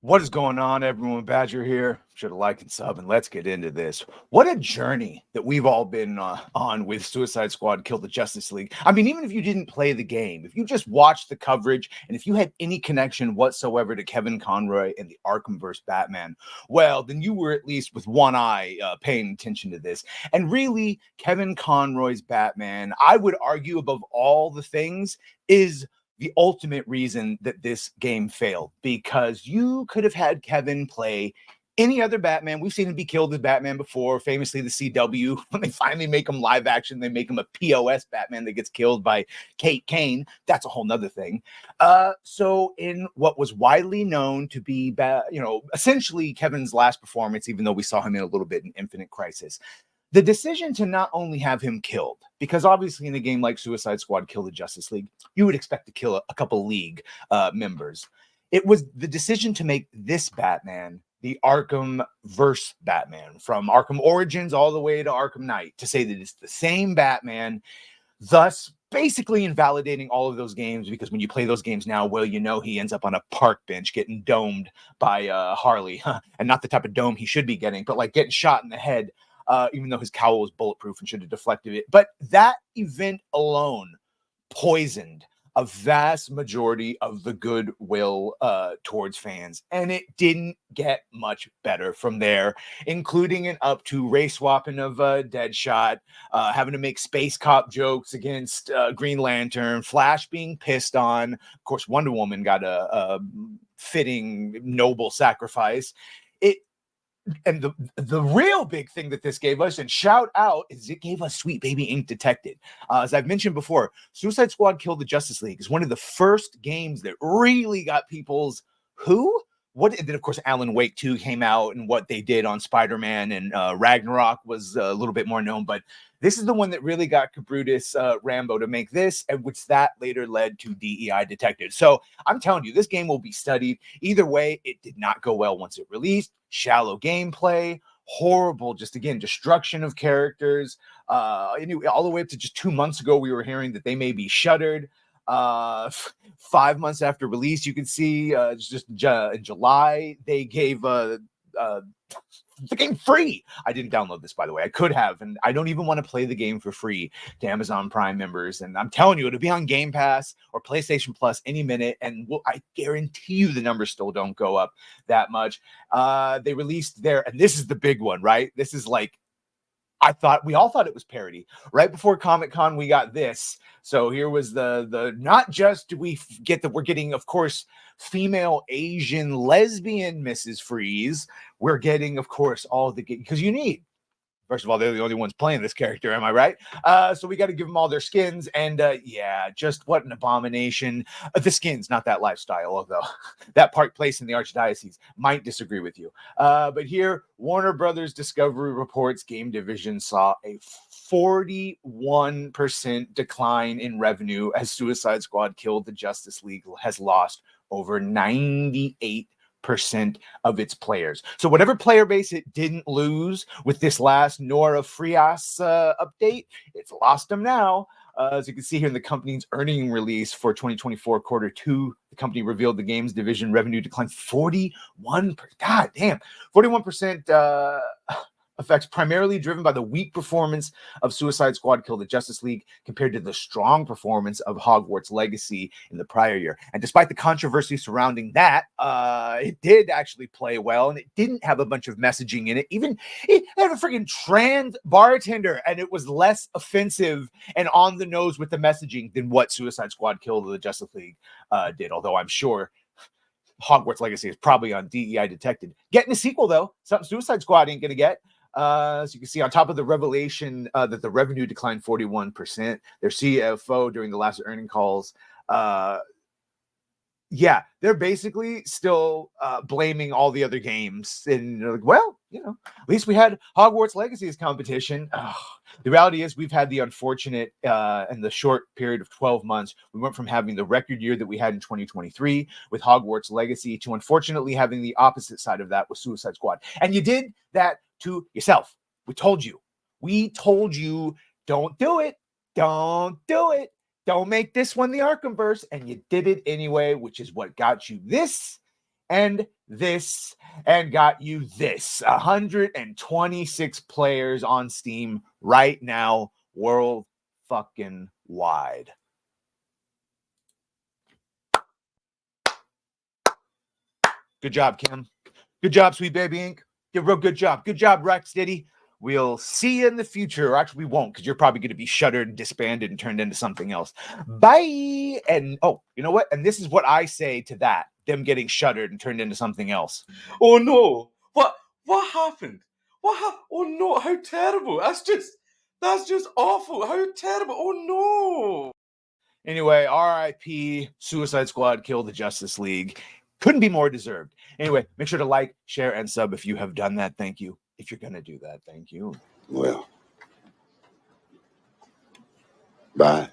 What is going on, everyone? Badger here. Should have liked and sub, and let's get into this. What a journey that we've all been on with Suicide Squad Kill the Justice League. I mean, even if you didn't play the game, if you just watched the coverage, and if you had any connection whatsoever to Kevin Conroy and the Arkhamverse Batman, well, then you were at least with one eye paying attention to this. And really, Kevin Conroy's Batman, I would argue above all the things, is the ultimate reason that this game failed, because you could have had Kevin play any other Batman. We've seen him be killed as Batman before, famously the CW. When they finally make him live action, they make him a POS Batman that gets killed by Kate Kane. That's a whole nother thing. So in what was widely known to be, essentially Kevin's last performance, even though we saw him in a little bit in Infinite Crisis, the decision to not only have him killed, because obviously in a game like Suicide Squad Kill the Justice League, you would expect to kill a couple League members. It was the decision to make this Batman the Arkham-verse Batman, from Arkham Origins all the way to Arkham Knight, to say that it's the same Batman, thus basically invalidating all of those games, because when you play those games now, well, you know he ends up on a park bench getting domed by Harley, and not the type of dome he should be getting, but like getting shot in the head. Even though his cowl was bulletproof and should have deflected it. But that event alone poisoned a vast majority of the goodwill towards fans. And it didn't get much better from there, including an up to race swapping of Deadshot, having to make space cop jokes against Green Lantern, Flash being pissed on. Of course, Wonder Woman got a fitting, noble sacrifice. And the real big thing that this gave us, and shout out, is it gave us Sweet Baby Ink Detected. As I've mentioned before, Suicide Squad Kill the Justice League is one of the first games that really got people's what. And then, of course, Alan Wake 2 came out, and what they did on Spider-Man and Ragnarok was a little bit more known. But this is the one that really got Brutus Rambo to make this, and which that later led to DEI Detective. So I'm telling you, this game will be studied. Either way, it did not go well once it released. Shallow gameplay, horrible, just again, destruction of characters. Anyway, all the way up to just 2 months ago, we were hearing that they may be shuttered. 5 months after release, you can see just in July, they gave the game free. I didn't download this, by the way. I could have, and I don't even want to play the game for free to Amazon Prime members. And I'm telling you, it'll be on Game Pass or PlayStation Plus any minute, and I guarantee you the numbers still don't go up that much. They released their, and this is the big one, right? This is like, we all thought it was parody. Right before Comic-Con, we got this. So here was the not just do we get that we're getting, of course, female Asian lesbian Mrs. Freeze. We're getting, of course, all the, because you need, first of all, they're the only ones playing this character, am I right? So we got to give them all their skins, and yeah, just what an abomination. The skins, not that lifestyle, although that part place in the Archdiocese might disagree with you. But here, Warner Brothers Discovery reports game division saw a 41% decline in revenue as Suicide Squad Kill the Justice League has lost over 98% of its players. So whatever player base it didn't lose with this last Nora Frias update, it's lost them now. As you can see here in the company's earning release for 2024 quarter two, the company revealed the games division revenue declined 41%. God damn, 41%. Effects primarily driven by the weak performance of Suicide Squad Kill the Justice League compared to the strong performance of Hogwarts Legacy in the prior year. And despite the controversy surrounding that, it did actually play well, and it didn't have a bunch of messaging in it. Even it had a freaking trans bartender, and it was less offensive and on the nose with the messaging than what Suicide Squad Kill the Justice League did. Although I'm sure Hogwarts Legacy is probably on DEI Detected. Getting a sequel, though, something Suicide Squad ain't going to get. So you can see on top of the revelation that the revenue declined 41%, their CFO during the last earning calls, yeah, they're basically still blaming all the other games. And they're like, well, at least we had Hogwarts Legacy as competition. The reality is we've had the unfortunate, in the short period of 12 months, we went from having the record year that we had in 2023 with Hogwarts Legacy to unfortunately having the opposite side of that with Suicide Squad. And you did that to yourself. We told you, don't do it. Don't do it. Don't make this one the Arkhamverse. And you did it anyway, which is what got you this. And this, and got you this. 126 players on Steam right now, world fucking wide. Good job, Kim. Good job, Sweet Baby Inc. Yeah, real good job. Good job, Rex Diddy. We'll see you in the future. Or actually, we won't, because you're probably going to be shuttered and disbanded and turned into something else. Bye. And oh, you know what? And this is what I say to that, them getting shuttered and turned into something else. Oh no. What happened? Oh no, how terrible. That's just awful. How terrible. Oh no. Anyway, RIP, Suicide Squad, Kill the Justice League. Couldn't be more deserved. Anyway, make sure to like, share, and sub if you have done that. Thank you. If you're going to do that, thank you. Well, bye.